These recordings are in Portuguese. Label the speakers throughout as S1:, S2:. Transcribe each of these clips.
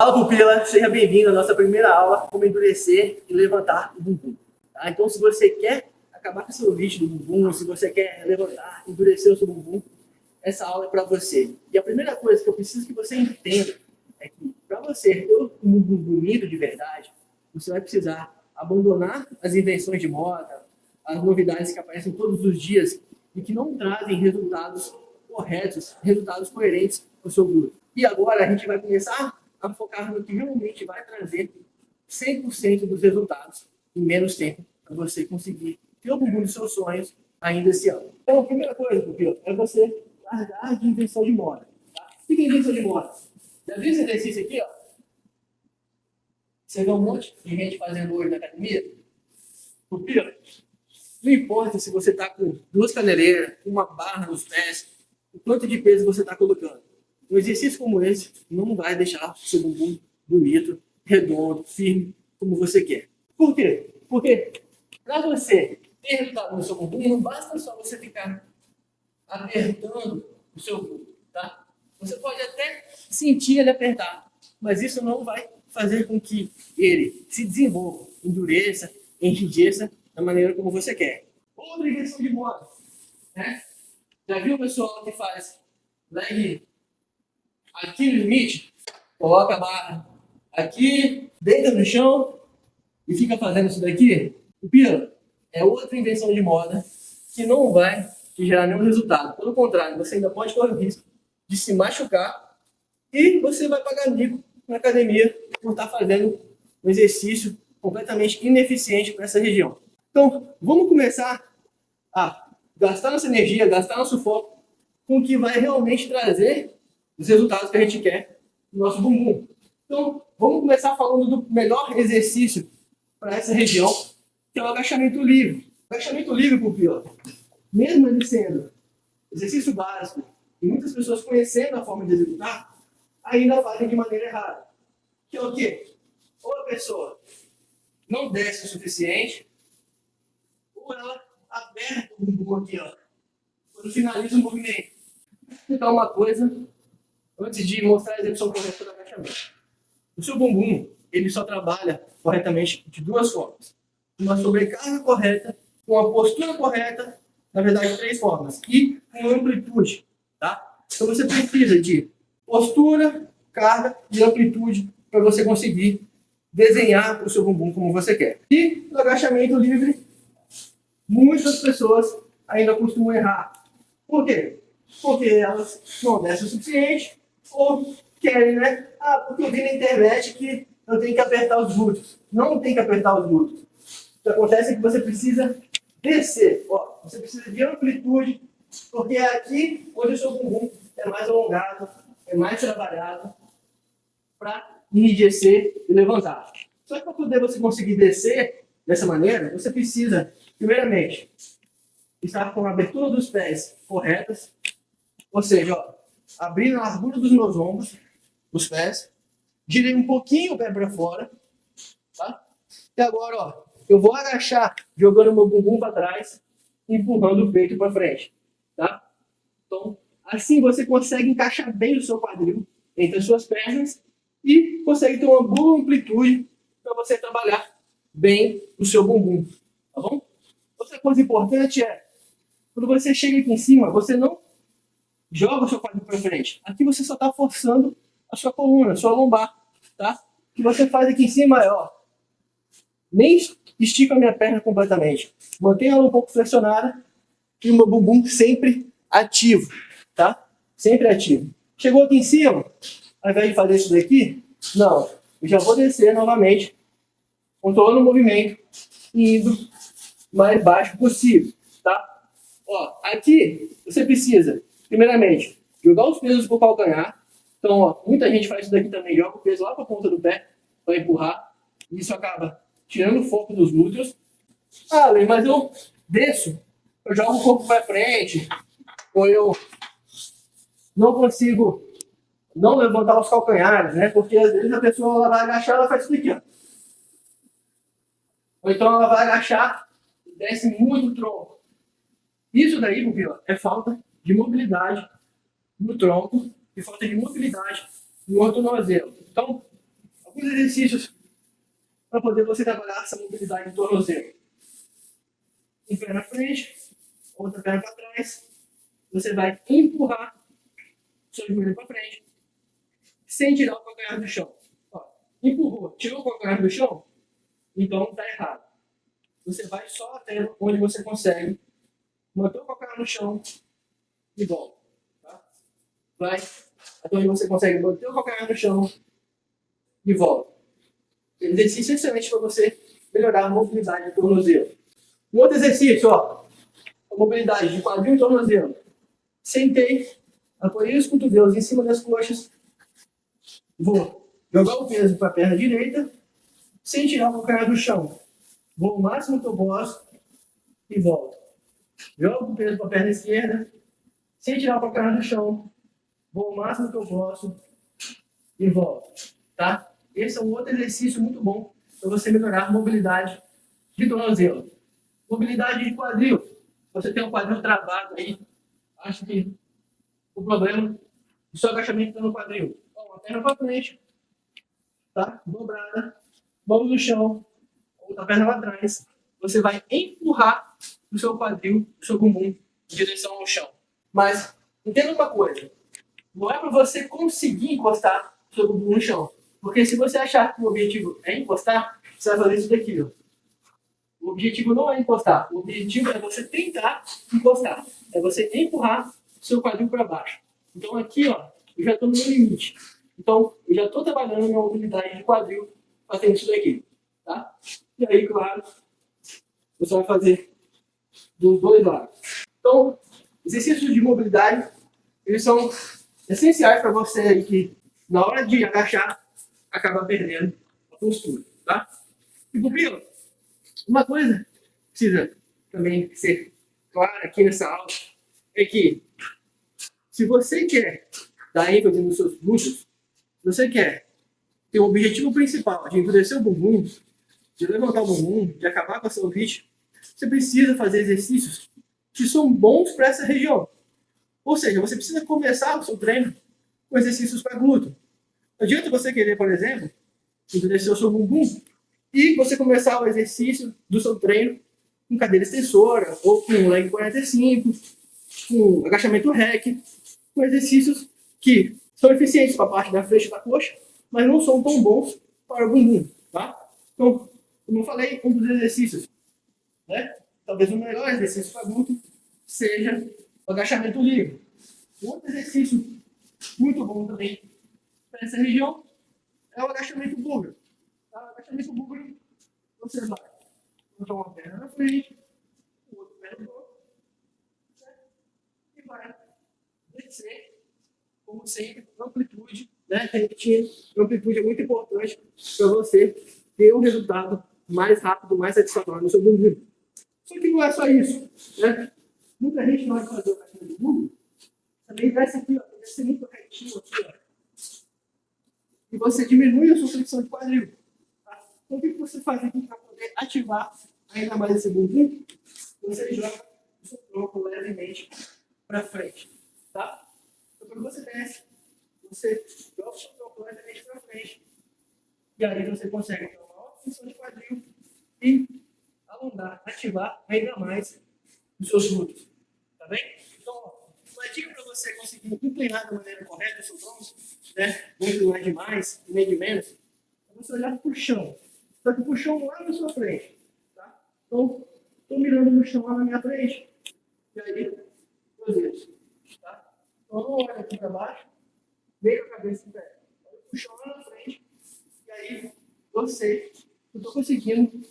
S1: Fala, pupila! Seja bem-vindo à nossa primeira aula como endurecer e levantar o bumbum. Tá? Então, se você quer acabar com o seu vício do bumbum, se você quer levantar, endurecer o seu bumbum, essa aula é para você. E a primeira coisa que eu preciso que você entenda é que, para você ter um bumbum bonito de verdade, você vai precisar abandonar as invenções de moda, as novidades que aparecem todos os dias e que não trazem resultados corretos, resultados coerentes para o seu glúteo. E agora a gente vai começar a focar no que realmente vai trazer 100% dos resultados em menos tempo para você conseguir ter o bumbum dos seus sonhos ainda esse ano. Então, a primeira coisa, pupila, é você largar de invenção de moda. Tá? O que é invenção de moda? Já viu esse exercício aqui? Ó? Você vê um monte de gente fazendo hoje na academia? Pupila, não importa se você está com 2 caneleiras, uma barra nos pés, o quanto de peso você está colocando. Um exercício como esse não vai deixar o seu bumbum bonito, redondo, firme, como você quer. Por quê? Porque para você ter resultado no seu bumbum, não basta só você ficar apertando o seu glúteo, tá? Você pode até sentir ele apertar, mas isso não vai fazer com que ele se desenvolva, endureça, enrijeça da maneira como você quer. Outra invenção de moda, né? Já viu o pessoal que faz leg aqui no limite? Coloca a barra aqui, deita no chão e fica fazendo isso daqui? Pupila, é outra invenção de moda que não vai te gerar nenhum resultado. Pelo contrário, você ainda pode correr o risco de se machucar e você vai pagar mico na academia por estar fazendo um exercício completamente ineficiente para essa região. Então, vamos começar a gastar nossa energia, gastar nosso foco com o que vai realmente trazer os resultados que a gente quer no nosso bumbum. Então, vamos começar falando do melhor exercício para essa região, que é o agachamento livre. O agachamento livre, pupila, mesmo ele sendo exercício básico e muitas pessoas conhecendo a forma de executar, ainda fazem de maneira errada. Que é o quê? Ou a pessoa não desce o suficiente, ou ela aperta o bumbum aqui, ó, quando finaliza o movimento. Vou explicar uma coisa antes de mostrar a execução correta do agachamento. O seu bumbum, ele só trabalha corretamente de 2 formas. Uma sobrecarga correta, com a postura correta, na verdade 3 formas, e com amplitude, tá? Então você precisa de postura, carga e amplitude para você conseguir desenhar o seu bumbum como você quer. E no agachamento livre, muitas pessoas ainda costumam errar. Por quê? Porque elas não descem o suficiente ou querem, né? Ah, porque eu vi na internet que eu tenho que apertar os glúteos. Não tem que apertar os glúteos. O que acontece é que você precisa descer. Ó, você precisa de amplitude, porque é aqui onde o seu bumbum é mais alongado, é mais trabalhado para enrijecer e levantar. Só que para poder você conseguir descer dessa maneira, você precisa, primeiramente, estar com a abertura dos pés corretas, ou seja, ó, abrir a largura dos meus ombros, os pés, girei um pouquinho o pé para fora, tá? E agora, ó, eu vou agachar, jogando meu bumbum para trás, empurrando o peito para frente, tá? Então, assim você consegue encaixar bem o seu quadril entre as suas pernas e consegue ter uma boa amplitude para você trabalhar bem o seu bumbum, tá bom? Outra coisa importante é, quando você chega aqui em cima, você não joga o seu quadril para frente. Aqui você só está forçando a sua coluna, a sua lombar, tá? O que você faz aqui em cima é, ó, nem estica a minha perna completamente. Mantenha ela um pouco flexionada e o meu bumbum sempre ativo, tá? Sempre ativo. Chegou aqui em cima, ao invés de fazer isso daqui, não. Eu já vou descer novamente, controlando o movimento e indo mais baixo possível, tá? Ó, aqui você precisa, primeiramente, jogar os pesos pro calcanhar. Então, ó, muita gente faz isso daqui também, joga o peso lá para a ponta do pé para empurrar. Isso acaba tirando o foco dos glúteos. Ah, Lê, mas eu desço, eu jogo o corpo para frente, ou eu não consigo não levantar os calcanhares, né? Porque às vezes a pessoa ela vai agachar, ela faz isso aqui, ó. Ou então ela vai agachar e desce muito o tronco. Isso daí, pupila, é falta de mobilidade no tronco e falta de mobilidade no tornozelo. Então, alguns exercícios para poder você trabalhar essa mobilidade do tornozelo. Um pé na frente, outra perna para trás. Você vai empurrar o seu joelho para frente, sem tirar o calcanhar do chão. Ó, empurrou, tirou o calcanhar do chão, então está errado. Você vai só até onde você consegue manter o calcanhar no chão e volta. Tá? Vai até onde você consegue manter o calcanhar no chão e volta. Exercício excelente para você melhorar a mobilidade do tornozelo. Um outro exercício, ó, a mobilidade de quadril e tornozelo. Sentei, apoiei os cotovelos em cima das coxas, vou jogar o peso para a perna direita, sem tirar o calcanhar do chão. Vou o máximo que eu posso e volto. Jogo o peso para a perna esquerda, sem tirar o calcanhar do chão. Vou o máximo que eu posso e volto. Tá? Esse é um outro exercício muito bom para você melhorar a mobilidade de tornozelo. Mobilidade de quadril. Você tem um quadril travado aí. Acho que o problema do seu agachamento está no quadril. Então, a perna para frente, tá? Dobrada, mão no chão, outra perna para trás. Você vai empurrar o seu quadril, o seu bumbum, em direção ao chão. Mas, entenda uma coisa. Não é para você conseguir encostar o seu bumbum no chão. Porque se você achar que o objetivo é encostar, você vai fazer isso daqui, ó. O objetivo não é encostar. O objetivo é você tentar encostar. É você empurrar o seu quadril para baixo. Então aqui, ó, eu já estou no meu limite. Então, eu já estou trabalhando minha mobilidade de quadril fazendo isso daqui. Tá? E aí, claro, você vai fazer dos dois lados. Então, exercícios de mobilidade, eles são essenciais para você aí que, na hora de agachar, acaba perdendo a postura. Tá? E, pupila, uma coisa que precisa também ser clara aqui nessa aula é que se você quer dar ênfase nos seus glúteos, se você quer ter o objetivo principal de endurecer o bumbum, de levantar o bumbum, de acabar com a celulite, você precisa fazer exercícios que são bons para essa região. Ou seja, você precisa começar o seu treino com exercícios para glúteo. Não adianta você querer, por exemplo, endurecer o seu bumbum e você começar o exercício do seu treino com cadeira extensora, ou com leg 45, com agachamento rec, com exercícios que são eficientes para a parte da frente da coxa, mas não são tão bons para o bumbum. Tá? Então, como eu falei, um dos exercícios, né? Talvez o melhor exercício para glúteo seja o agachamento livre. Um outro exercício muito bom também para essa região é o agachamento búlgaro. Tá? O agachamento búlgaro, você vai botar uma perna na frente, outra perna no outro, e vai descer, como sempre, amplitude, né? Repetindo, amplitude é muito importante para você ter um resultado mais rápido, mais satisfatório no seu bumbum. Só que não é só isso, né? Muita gente não vai fazer o agachamento búlgaro, também vai ser aqui, ó, vai ser muito retinho aqui, ó. E você diminui a sua flexão de quadril. Tá? Então, o que você faz aqui para poder ativar ainda mais esse bumbum? Você joga o seu tronco levemente para frente. Tá? Então, quando você desce, você joga o seu tronco levemente para frente. E aí você consegue ter uma maior flexão de quadril e alongar, ativar ainda mais os seus glúteos. Tá bem? Então, ó, uma dica para você conseguir inclinar da maneira correta o seu tronco, né? Não inclinar de mais, nem de menos, é você olhar para o chão. Só que para o chão lá na sua frente. Tá? Então, estou mirando no chão lá na minha frente. E aí, meus dedos. Tá? Então, não olha aqui para baixo, nem com a cabeça em pé. Olha para o chão lá na frente. E aí, eu estou conseguindo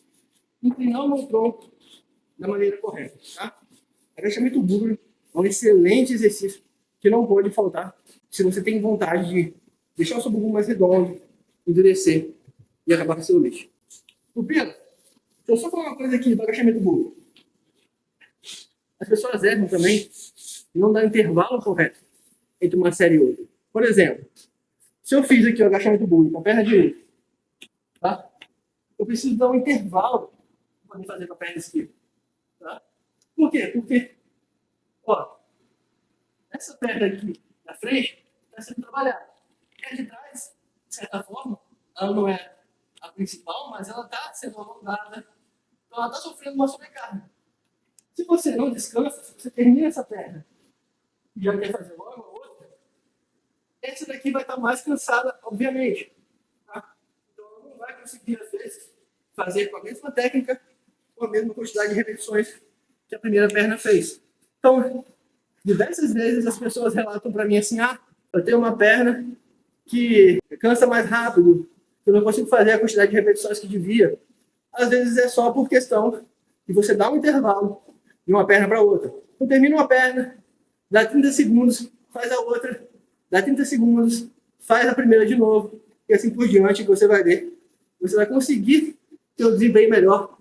S1: inclinar o meu tronco da maneira correta. Tá? Agachamento búlgaro é um excelente exercício que não pode faltar se você tem vontade de deixar o seu bumbum mais redondo, endurecer e acabar com o seu lixo. Pupila, deixa eu só falar uma coisa aqui do agachamento búlgaro. As pessoas erram também e não dá intervalo correto entre uma série e outra. Por exemplo, se eu fiz aqui o agachamento búlgaro com a perna direita, tá? Eu preciso dar um intervalo para poder fazer com a perna esquerda. Tá? Por quê? Porque, ó, essa perna aqui na frente está sendo trabalhada. E a de trás, de certa forma, ela não é a principal, mas ela está sendo alongada, então ela está sofrendo uma sobrecarga. Se você não descansa, se você termina essa perna e já quer fazer logo a outra, essa daqui vai estar mais cansada, obviamente. Tá? Então ela não vai conseguir, às vezes, fazer com a mesma técnica, com a mesma quantidade de repetições que a primeira perna fez. Então, diversas vezes as pessoas relatam para mim assim, eu tenho uma perna que cansa mais rápido, eu não consigo fazer a quantidade de repetições que devia. Às vezes é só por questão de você dar um intervalo de uma perna para outra. Então termina uma perna, dá 30 segundos, faz a outra, dá 30 segundos, faz a primeira de novo, e assim por diante você vai ver. Você vai conseguir ter um desempenho melhor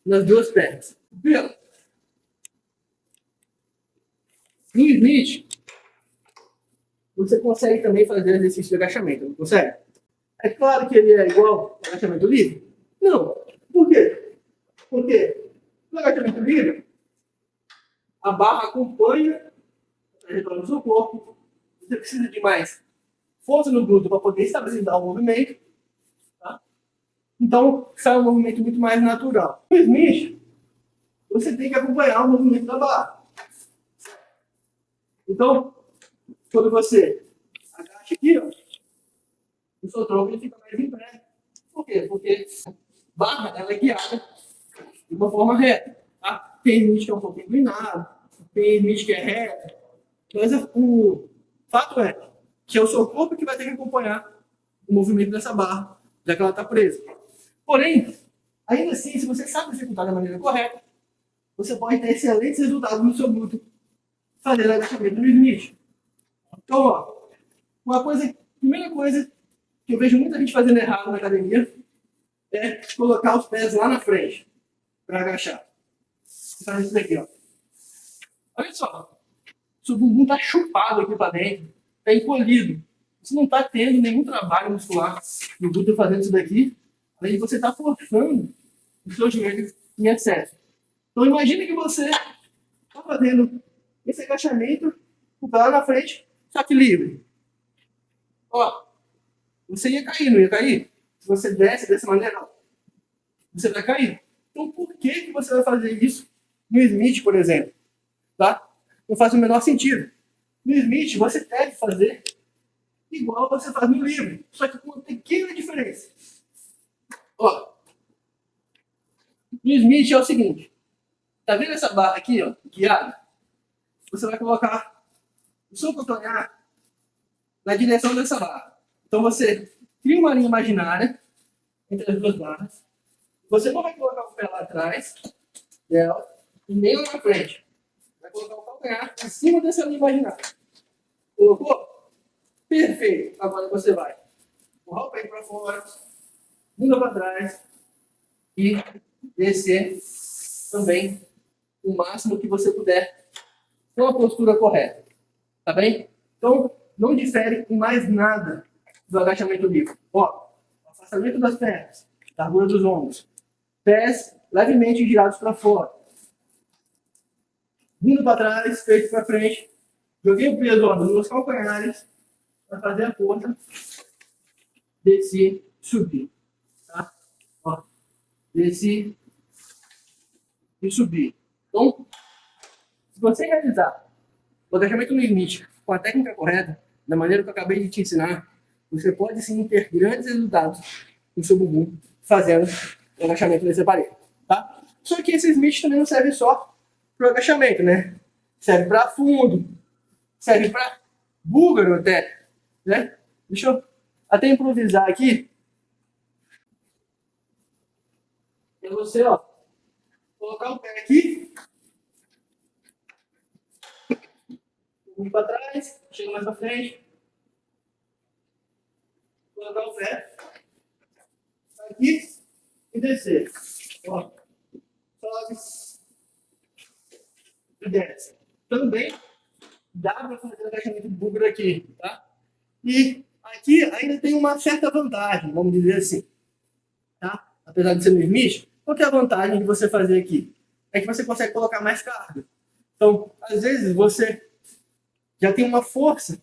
S1: nas duas pernas. No Smith, você consegue também fazer exercício de agachamento, não consegue? É claro que ele é igual ao agachamento livre? Não. Por quê? Porque no agachamento livre, a barra acompanha a trajetória do seu corpo. Você precisa de mais força no glúteo para poder estabilizar o movimento. Tá? Então, sai um movimento muito mais natural. No Smith, você tem que acompanhar o movimento da barra. Então, quando você agacha aqui, ó, o seu tronco ele fica mais em pé. Por quê? Porque a barra ela é guiada de uma forma reta. Tá? Tem Smith que é um pouco inclinado, tem Smith que é reto. Mas o fato é que é o seu corpo que vai ter que acompanhar o movimento dessa barra, já que ela está presa. Porém, ainda assim, se você sabe executar da maneira correta, você pode ter excelentes resultados no seu glúteo fazendo agachamento no Smith. Então, ó, primeira coisa que eu vejo muita gente fazendo errado na academia é colocar os pés lá na frente para agachar. Você faz isso daqui, ó. Olha só, seu bumbum está chupado aqui para dentro, está encolhido. Você não está tendo nenhum trabalho muscular no glúteo fazendo isso daqui, além de você estar forçando o seu joelho em excesso. Então imagine que você está fazendo esse agachamento, o pé lá na frente, só que livre. Ó, você ia cair, não ia cair? Se você desce dessa maneira, ó, você vai cair. Então por que você vai fazer isso no Smith, por exemplo? Tá? Não faz o menor sentido. No Smith, você deve fazer igual você faz no livre, só que com uma pequena diferença. Ó, no Smith é o seguinte, tá vendo essa barra aqui, ó, guiada? Você vai colocar o seu calcanhar na direção dessa barra. Então você cria uma linha imaginária entre as duas barras. Você não vai colocar o pé lá atrás dela e nem lá na frente. Vai colocar o calcanhar em cima dessa linha imaginária. Colocou? Perfeito. Agora você vai empurrar o pé para fora, bunda para trás e descer também o máximo que você puder com a postura correta. Tá bem? Então, não difere em mais nada do agachamento livre. Ó, afastamento das pernas, largura dos ombros, pés levemente girados para fora, vindo para trás, peito para frente, joguei o peso ó, nos meus calcanhares para fazer a força, descer, subir. Tá? Ó, descer e subir. Então, se você realizar o agachamento no limite com a técnica correta, da maneira que eu acabei de te ensinar, você pode sim ter grandes resultados no seu bumbum fazendo o agachamento nesse aparelho. Tá? Só que esse Smith também não serve só para o agachamento, né? Serve para fundo, serve para búlgaro até. Né? Deixa eu até improvisar aqui. É você, ó, colocar o pé aqui, um para trás, chega mais para frente, colocar o pé aqui e descer. Ó, sobe e desce. Também dá para fazer o agachamento de búlgaro aqui, tá? E aqui ainda tem uma certa vantagem, vamos dizer assim, tá? Apesar de ser no Smith, qual que é a vantagem de você fazer aqui? É que você consegue colocar mais carga. Então, às vezes você já tem uma força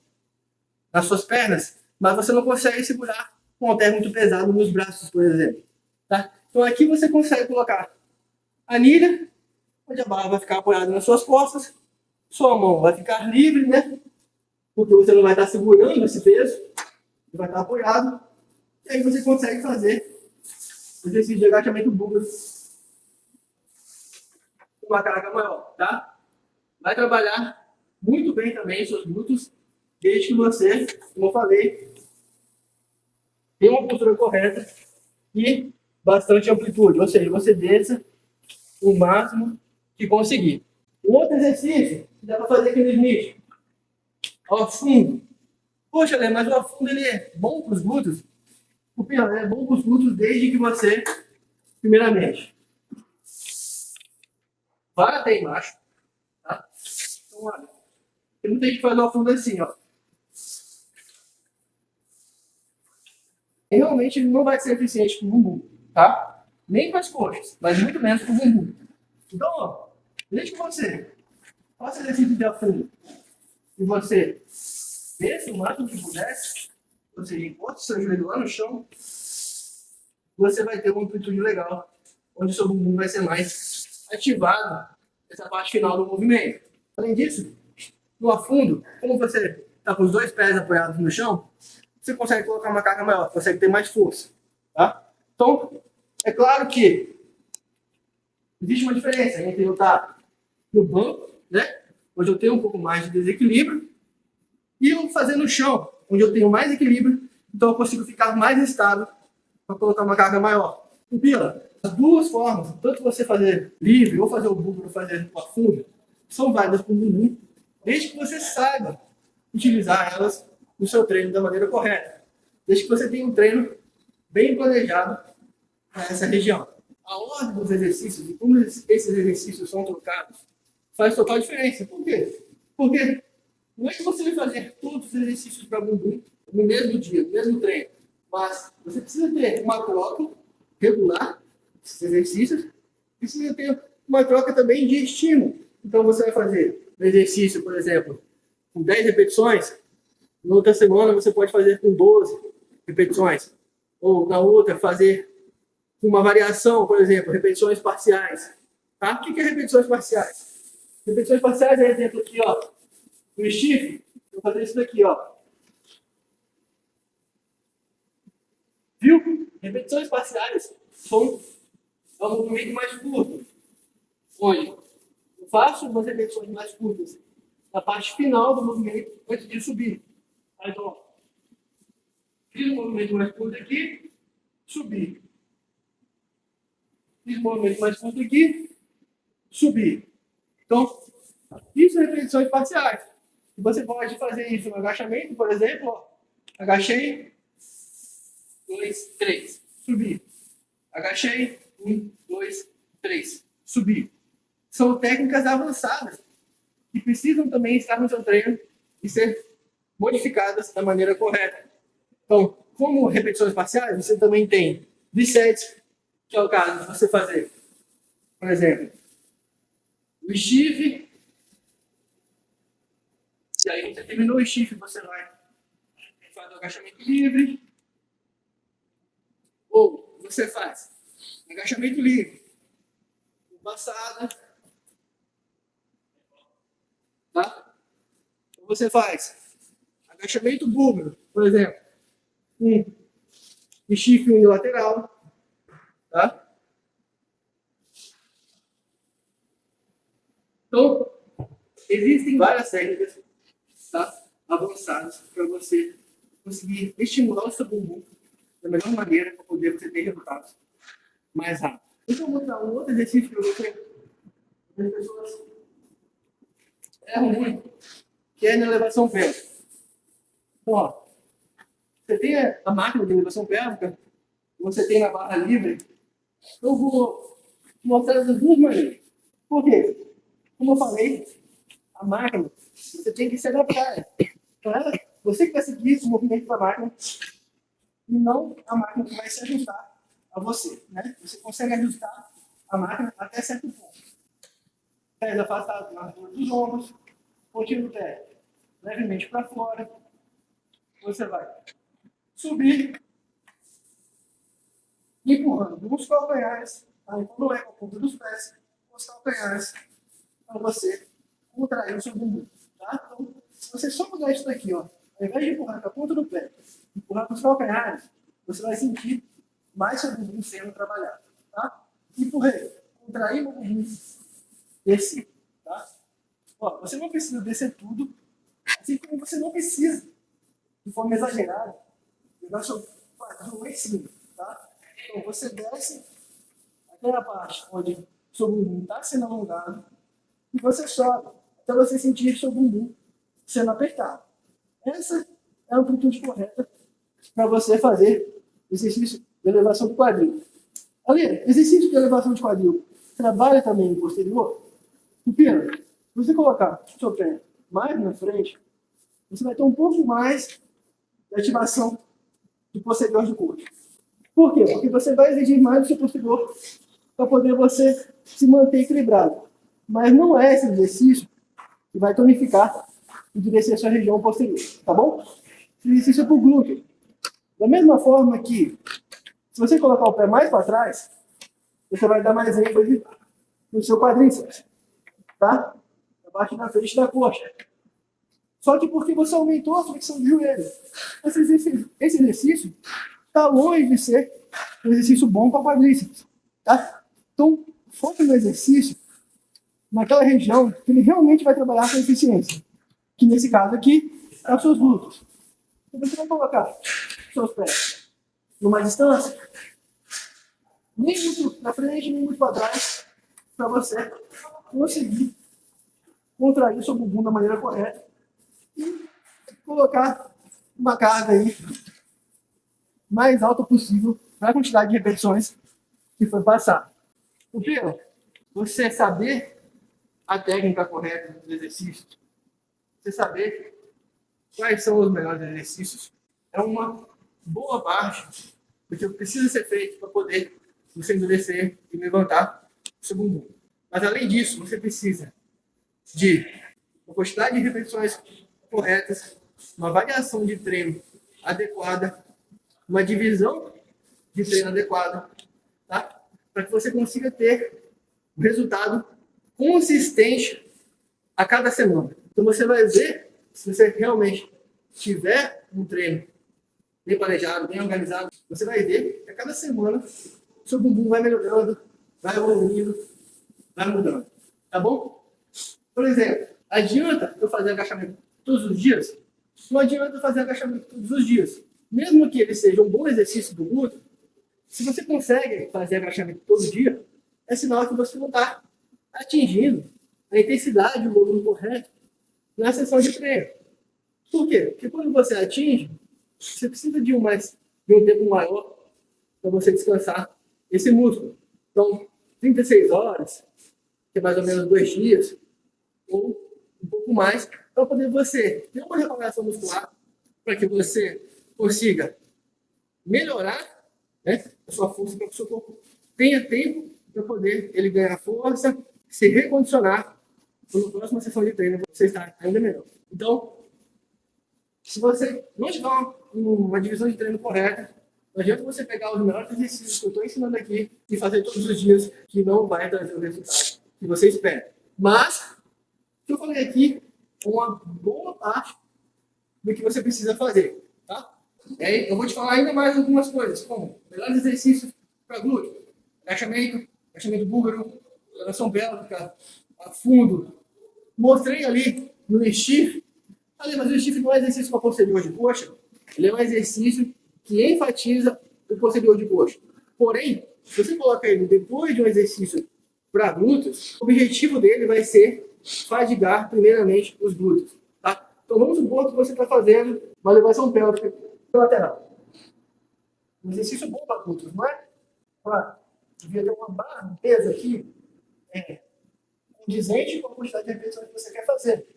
S1: nas suas pernas, mas você não consegue segurar com um halter muito pesado nos braços, por exemplo. Tá? Então aqui você consegue colocar a anilha, onde a barra vai ficar apoiada nas suas costas, sua mão vai ficar livre, né? Porque você não vai estar segurando esse peso, vai estar apoiado, e aí você consegue fazer o exercício de agachamento búlgaro com uma carga maior, tá? Vai trabalhar muito bem também seus glúteos, desde que você, como eu falei, tenha uma postura correta e bastante amplitude, ou seja, você desça o máximo que conseguir. Um outro exercício que dá para fazer aqui no Smith, ao fundo. Poxa, Lê, mas o afundo ele é bom para os glúteos? O pior, é bom para os glúteos desde que você, primeiramente, vá até embaixo, tá? Então, olha, tem muita gente que faz o afundo assim, ó. E realmente ele não vai ser eficiente com o bumbum, tá? Nem com as coxas, mas muito menos com o bumbum. Então, ó, desde que você faça exercício de afundo e você desça o máximo que puder, ou seja, encosta o seu joelho lá no chão, você vai ter uma amplitude legal, onde o seu bumbum vai ser mais ativado nessa parte final do movimento. Além disso, no afundo, como você está com os dois pés apoiados no chão, você consegue colocar uma carga maior, consegue ter mais força. Tá? Então, é claro que existe uma diferença entre eu estar no banco, né, onde eu tenho um pouco mais de desequilíbrio, e eu fazer no chão, onde eu tenho mais equilíbrio, então eu consigo ficar mais estável para colocar uma carga maior. O pior, as duas formas, tanto você fazer livre ou fazer o búlgaro ou fazer o afundo, são válidas para o bumbum, desde que você saiba utilizar elas no seu treino da maneira correta. Desde que você tenha um treino bem planejado para essa região. A ordem dos exercícios e como esses exercícios são trocados faz total diferença. Por quê? Porque não é que você vai fazer todos os exercícios para bumbum no mesmo dia, no mesmo treino, mas você precisa ter uma troca regular desses exercícios e precisa ter uma troca também de estímulo. Então você vai fazer um exercício, por exemplo, com 10 repetições, na outra semana você pode fazer com 12 repetições, ou na outra fazer com uma variação, por exemplo, repetições parciais. Tá? O que é repetições parciais? Repetições parciais é exemplo aqui, ó, no stiff, vou fazer isso daqui, ó. Viu? Repetições parciais são um movimento mais curto, onde eu faço umas repetições mais curtas na parte final do movimento antes de subir. Então, ó, fiz um movimento mais curto aqui, subir. Fiz um movimento mais curto aqui, subir. Então, isso é repetições parciais. E você pode fazer isso no agachamento, por exemplo, ó, agachei, 2, 3, subir. Agachei, 1, 2, 3, subir. São técnicas avançadas que precisam também estar no seu treino e ser modificadas da maneira correta. Então, como repetições parciais, você também tem bisets, que é o caso de você fazer, por exemplo, o stiff, e aí você terminou o stiff, você vai fazer o agachamento livre, ou você faz agachamento livre, passada, tá? Ou você faz agachamento búlgaro, por exemplo, um stiff unilateral, tá? Então, existem várias técnicas, tá, avançadas para você conseguir estimular o seu bumbum da melhor maneira para poder você ter resultados mais rápido. Então, eu vou dar um outro exercício para você. As pessoas erram muito, que é na elevação pélvica. Então, ó, você tem a máquina de elevação pélvica, você tem na barra livre. Eu vou mostrar das duas maneiras. Por quê? Como eu falei, a máquina, você tem que se adaptar. Então, você que vai seguir o movimento da máquina e não a máquina que vai se ajustar a você. Né? Você consegue ajustar a máquina até certo ponto. Pés afastados na altura dos ombros, continua o pé levemente para fora. Você vai subir empurrando os calcanhares, tá? Então não é com a ponta dos pés, com os calcanhares, para você contrair o seu bumbum, tá? Então, se você só mudar isso daqui, ó, ao invés de empurrar com a ponta do pé, empurrar com os calcanhares, você vai sentir mais seu bumbum sendo trabalhado, tá? Empurrei, contrair o bumbum, desci, tá? Ó, você não precisa descer tudo, assim como você não precisa, de forma exagerada, levar seu quadril lá em cima, tá? Então você desce aquela parte onde seu bumbum está sendo alongado e você sobe até você sentir seu bumbum sendo apertado. Essa é a amplitude correta para você fazer exercício de elevação do quadril. Ali, exercício de elevação de quadril trabalha também no posterior. Pupila, se você colocar o seu pé mais na frente, você vai ter um pouco mais de ativação do posterior do corpo. Por quê? Porque você vai exigir mais do seu posterior para poder você se manter equilibrado. Mas não é esse exercício que vai tonificar e endurecer a sua região posterior, tá bom? Esse exercício é para o glúteo. Da mesma forma que, se você colocar o pé mais para trás, você vai dar mais ênfase no seu quadríceps, tá? Na parte da frente da coxa. Só que porque você aumentou a flexão de joelho. Esse exercício está longe de ser um exercício bom para quadríceps, tá? Então, foca no exercício naquela região que ele realmente vai trabalhar com eficiência. Que nesse caso aqui, é os seus glúteos. Então, você vai colocar seus pés numa distância, nem muito na frente, nem muito para trás, para você conseguir contrair o seu bumbum da maneira correta e colocar uma carga aí mais alta possível na quantidade de repetições que foi passada. O primeiro, você saber a técnica correta dos exercícios, você saber quais são os melhores exercícios, é uma boa parte do que precisa ser feito para poder você endurecer e levantar o seu bumbum. Mas além disso, você precisa de uma quantidade de repetições corretas, uma variação de treino adequada, uma divisão de treino adequada, tá? Para que você consiga ter um resultado consistente a cada semana. Então você vai ver, se você realmente tiver um treino bem planejado, bem organizado, você vai ver que a cada semana o seu bumbum vai melhorando, vai evoluindo, vai mudando. Tá bom? Por exemplo, adianta eu fazer agachamento todos os dias? Não adianta eu fazer agachamento todos os dias. Mesmo que ele seja um bom exercício do glúteo, se você consegue fazer agachamento todo dia, é sinal que você não está atingindo a intensidade, o volume correto na sessão de treino. Por quê? Porque quando você atinge, você precisa de um tempo maior para você descansar esse músculo. Então, 36 horas, que é mais ou menos 2 dias, ou um pouco mais, para poder você ter uma recuperação muscular, para que você consiga melhorar, né, a sua força, para que o seu corpo tenha tempo para poder ele ganhar força, se recondicionar, para a próxima sessão de treino você estar ainda melhor. Então, se você não tiver uma divisão de treino correta, não adianta você pegar os melhores exercícios que eu estou ensinando aqui e fazer todos os dias, que não vai trazer o resultado que você espera. Mas, o que eu falei aqui é uma boa parte do que você precisa fazer, tá? E aí, eu vou te falar ainda mais algumas coisas, como melhores exercícios para glúteo, agachamento búlgaro, elevação pélvica, a fundo. Mostrei ali no stiff. Mas o stiff não é exercício para posterior de coxa, ele é um exercício que enfatiza o posterior de coxa. Porém, se você coloca ele depois de um exercício para glúteos, o objetivo dele vai ser fadigar primeiramente os glúteos. Tá? Então vamos supor que você está fazendo uma elevação pélvica lateral. Um exercício bom para glúteos, não é? Claro, devia ter uma barra, um peso aqui, condizente com a quantidade de repetições que você quer fazer.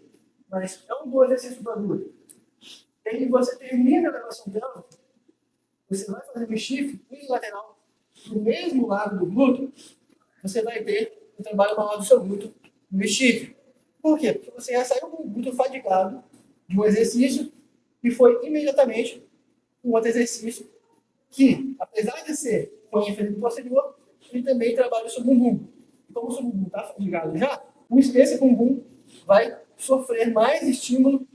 S1: Mas é um bom exercício para glúteo. E aí você termina a elevação pélvica, você vai fazer um stiff unilateral do mesmo lado do glúteo, você vai ter um trabalho maior do seu glúteo no stiff. Por quê? Porque você já saiu com o glúteo fadigado de um exercício e foi imediatamente um outro exercício que, apesar de ser com ênfase no posterior, ele também trabalha o seu bumbum. Então, o seu bumbum está fadigado já, esse bumbum vai sofrer mais estímulo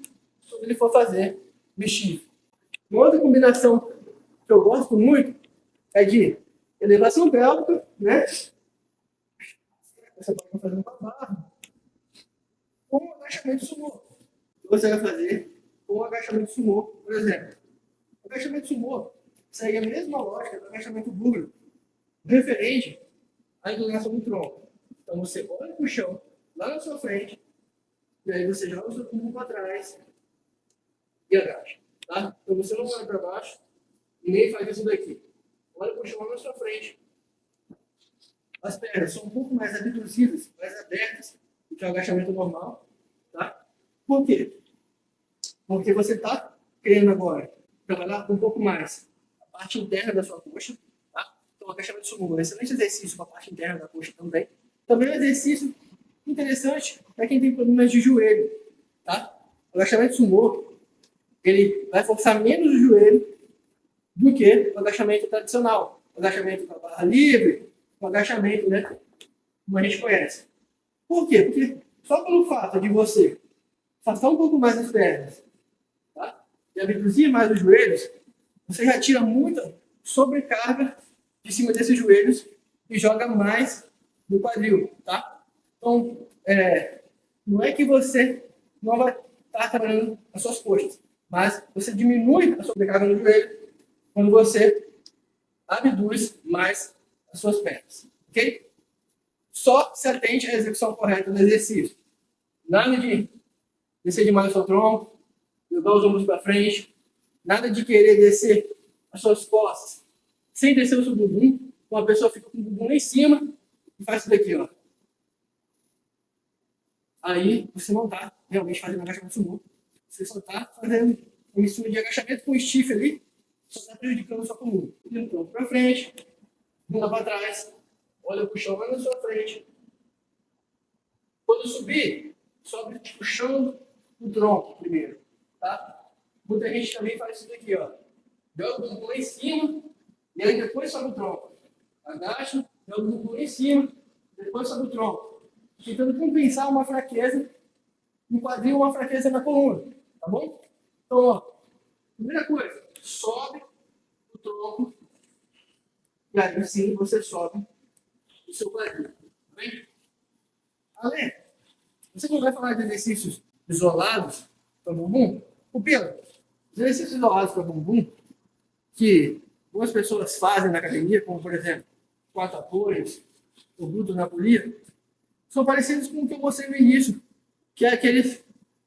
S1: quando ele for fazer bexiga. Uma outra combinação que eu gosto muito é de elevação pélvica, né? Você pode fazer uma barra com um agachamento sumô. Você vai fazer com um agachamento sumô, por exemplo. O agachamento sumô segue a mesma lógica do agachamento búlgaro, referente à inclinação do tronco. Então você olha para o chão, lá na sua frente, e aí você joga o seu bumbum para trás e agacha. Tá? Então você não olha para baixo e nem faz isso daqui. Olha para o chão lá na sua frente. As pernas são um pouco mais abduzidas, mais abertas do que o agachamento normal. Tá? Por quê? Porque você está querendo agora trabalhar um pouco mais a parte interna da sua coxa. Tá? Então, o agachamento sumô é um excelente exercício para a parte interna da coxa também. Também é um exercício interessante para quem tem problemas de joelho. Tá? O agachamento sumô ele vai forçar menos o joelho do que o agachamento tradicional. O agachamento com a barra livre, o agachamento, né, como a gente conhece. Por quê? Porque só pelo fato de você afastar um pouco mais as pernas, tá? E abduzir mais os joelhos, você já tira muita sobrecarga de cima desses joelhos e joga mais no quadril, tá? Então, não é que você não vai estar trabalhando as suas coxas, mas você diminui a sobrecarga no joelho quando você abduz mais as suas pernas, ok? Só se atente à execução correta do exercício. Nada de descer demais o seu tronco, jogar os ombros para frente, nada de querer descer as suas costas sem descer o seu bumbum. Uma pessoa fica com o bumbum lá em cima e faz isso daqui, ó. Aí você não está realmente fazendo agachamento sumô. Você só está fazendo uma mistura de agachamento com stiff ali, só está prejudicando a sua coluna. Então, para frente, bunda para trás, olha para o chão lá na sua frente. Quando subir, sobe puxando o tronco primeiro, tá? Muita gente também faz isso daqui, ó. Joga o bumbum lá em cima, e aí depois sobe o tronco. Agacha, joga o bumbum lá em cima, depois sobe o tronco. Tentando compensar uma fraqueza no quadril, uma fraqueza na coluna, tá bom? Então, ó, primeira coisa, sobe o tronco, e aí sim você sobe o seu quadril, tá bem? Ale, você não vai falar de exercícios isolados para bumbum? O Pedro, os exercícios isolados para bumbum, que algumas pessoas fazem na academia, como por exemplo, 4 apoios, o glúteo na polia, são parecidos com o que eu mostrei no início, que é aquele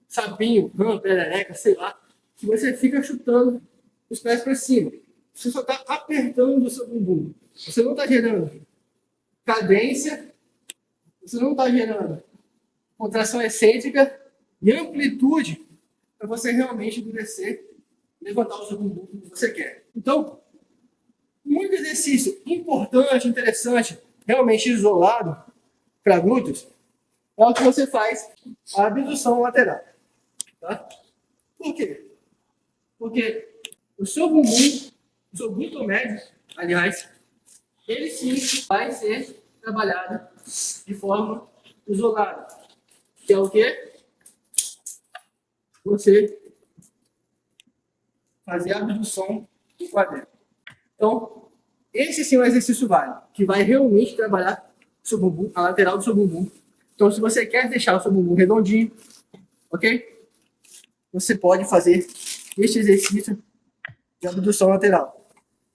S1: sapinho, perereca, sei lá, que você fica chutando os pés para cima. Você só está apertando o seu bumbum. Você não está gerando cadência, você não está gerando contração excêntrica e amplitude para você realmente endurecer e levantar o seu bumbum como você quer. Então, muito exercício importante, interessante, realmente isolado para glúteos, é o que você faz a abdução lateral. Tá? Por quê? Porque o seu bumbum, o seu glúteo médio, aliás, ele sim vai ser trabalhado de forma isolada. Que é o quê? Você fazer a abdução do quadril. Então, esse sim é um exercício válido, que vai realmente trabalhar o seu bumbum, a lateral do seu bumbum. Então, se você quer deixar o seu bumbum redondinho, ok? Você pode fazer este exercício de abdução lateral.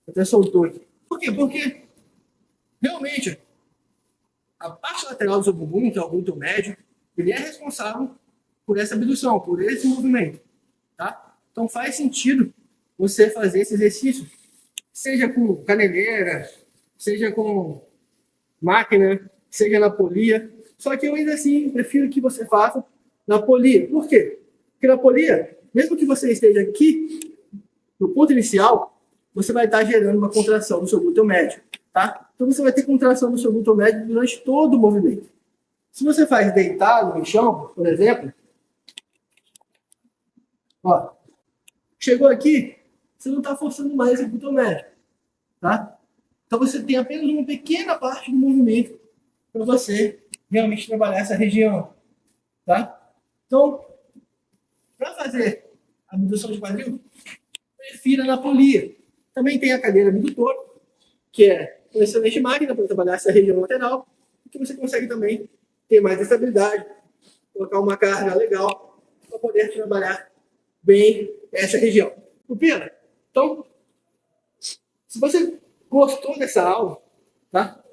S1: Até soltou aqui. Por quê? Porque realmente a parte lateral do seu bumbum, que é o glúteo médio, ele é responsável por essa abdução, por esse movimento. Tá? Então faz sentido você fazer esse exercício, seja com caneleira, seja com máquina, seja na polia. Só que eu ainda assim prefiro que você faça na polia. Por quê? Porque na polia, mesmo que você esteja aqui, no ponto inicial, você vai estar gerando uma contração no seu glúteo médio. Tá? Então você vai ter contração no seu glúteo médio durante todo o movimento. Se você faz deitado no chão, por exemplo, ó, chegou aqui, você não está forçando mais o glúteo médio. Tá? Então você tem apenas uma pequena parte do movimento para você realmente trabalhar essa região, tá? Então, para fazer a abdução de quadril, prefira na polia. Também tem a cadeira abdutor, que é uma excelente máquina para trabalhar essa região lateral, que você consegue também ter mais estabilidade, colocar uma carga legal para poder trabalhar bem essa região. Pupila, então, se você gostou dessa aula, tá?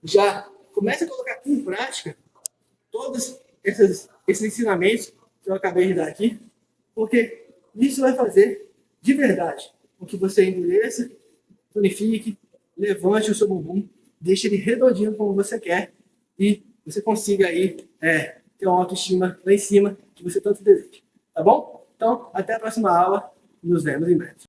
S1: Já comece a colocar em prática todos esses ensinamentos que eu acabei de dar aqui, porque isso vai fazer de verdade com que você endureça, tonifique, levante o seu bumbum, deixe ele redondinho como você quer e você consiga aí ter uma autoestima lá em cima que você tanto deseja. Tá bom? Então, até a próxima aula. Nos vemos em breve.